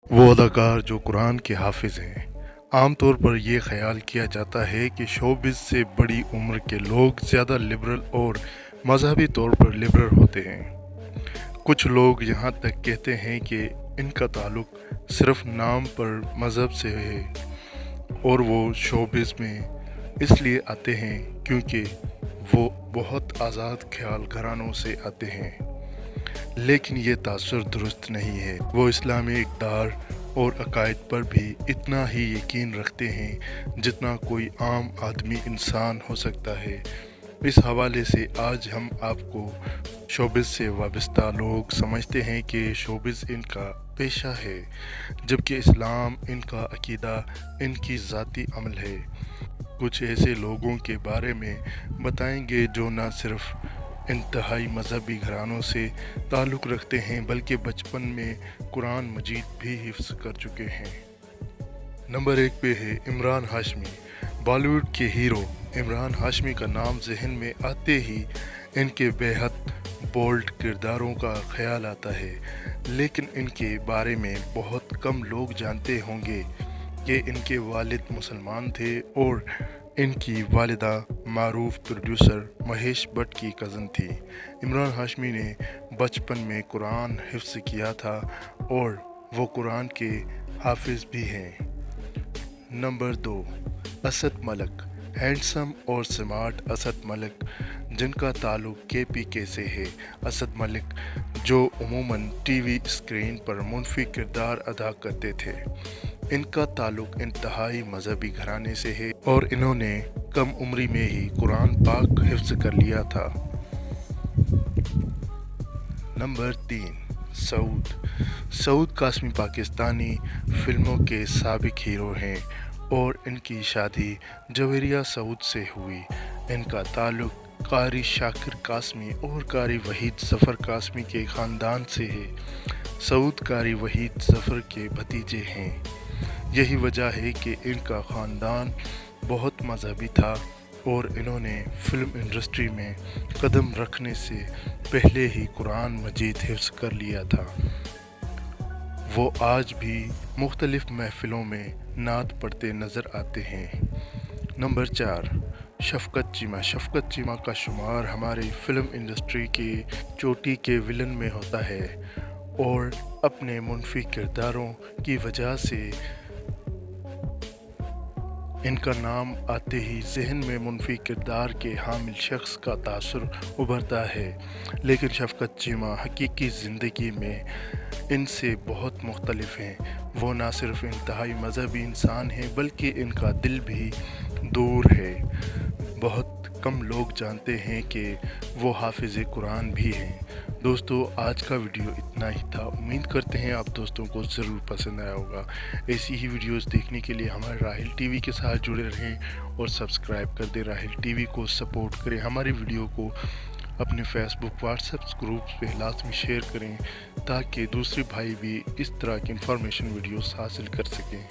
वो अदाकार जो कुरान के हाफिज़ हैं। आम तौर पर ये ख़याल किया जाता है कि शोबिज़ से बड़ी उम्र के लोग ज़्यादा लिबरल और मजहबी तौर पर लिबरल होते हैं। कुछ लोग यहाँ तक कहते हैं कि इनका ताल्लुक सिर्फ नाम पर मज़हब से है और वो शोबिज़ में इसलिए आते हैं क्योंकि वो बहुत आज़ाद ख्याल घरानों से आते हैं। लेकिन ये तासुर दुरुस्त नहीं है। वो इस्लामी इक़्तिदार और अकायद पर भी इतना ही यकीन रखते हैं जितना कोई आम आदमी इंसान हो सकता है। इस हवाले से आज हम आपको शोबिज़ से वाबस्ता लोग समझते हैं कि शोबिज़ इनका पेशा है, जबकि इस्लाम इनका अकीदा, इनकी ज़ाती अमल है। कुछ ऐसे लोगों के बारे में बताएंगे जो न सिर्फ इंतहाई मजहबी घरानों से ताल्लुक़ रखते हैं बल्कि बचपन में कुरान मजीद भी हिफ्ज़ कर चुके हैं। नंबर 1 पे है इमरान हाशमी। बॉलीवुड के हीरो इमरान हाशमी का नाम जहन में आते ही इनके बेहद बोल्ड किरदारों का ख्याल आता है, लेकिन इनके बारे में बहुत कम लोग जानते होंगे कि इनके वालिद मुसलमान थे और इनकी वालिदा मारूफ प्रोड्यूसर महेश भट्ट की कज़न थी। इमरान हाशमी ने बचपन में कुरान हिफ्ज़ किया था और वो कुरान के हाफिज़ भी हैं। नंबर 2, असद मलिक। हैंडसम और स्मार्ट असद मलिक, जिनका ताल्लुक़ KPK से है। असद मलिक जो उमूमन टीवी स्क्रीन पर मुनफी किरदार अदा करते थे। इनका ताल्लुक़ इंतहाई मजहबी घराने से है और इन्होंने कम उम्री में ही कुरान पाक हिफ्ज़ कर लिया था। नंबर 3, सऊद कासमी पाकिस्तानी फिल्मों के साबिक हीरो हैं और इनकी शादी जवेरिया सऊद से हुई। इनका ताल्लुक़ कारी शाकिर कासमी और कारी वहीद ज़फ़र कासमी के ख़ानदान से है। सऊद कारी वहीद ज़फ़र के भतीजे हैं। यही वजह है कि इनका ख़ानदान बहुत मजहबी था और इन्होंने फ़िल्म इंडस्ट्री में कदम रखने से पहले ही कुरान मजीद हिफ्ज़ कर लिया था। वो आज भी मुख्तलिफ़ महफ़िलों में नात पढ़ते नज़र आते हैं। नंबर 4, शफ़क़त चीमा का शुमार हमारी फ़िल्म इंडस्ट्री की चोटी के विलन में होता है और अपने मुनफी किरदारों की वजह से इनका नाम आते ही जहन में मुनफी किरदार के हामिल शख्स का तासुर उभरता है। लेकिन शफ़क़त चीमा हकीकी ज़िंदगी में इनसे बहुत मुख्तलिफ हैं। वो ना सिर्फ इंतहाई मजहबी इंसान हैं बल्कि इनका दिल भी दूर है। बहुत कम लोग जानते हैं कि वो हाफिज़ कुरान भी हैं। दोस्तों, आज का वीडियो इतना ही था। उम्मीद करते हैं आप दोस्तों को ज़रूर पसंद आया होगा। ऐसी ही वीडियोस देखने के लिए हमारे राहिल टीवी के साथ जुड़े रहें और सब्सक्राइब कर दें। राहिल टीवी को सपोर्ट करें। हमारी वीडियो को अपने फेसबुक व्हाट्सएप ग्रुप्स पे लाजमी शेयर करें ताकि दूसरे भाई भी इस तरह की इंफॉर्मेशन वीडियोस हासिल कर सकें।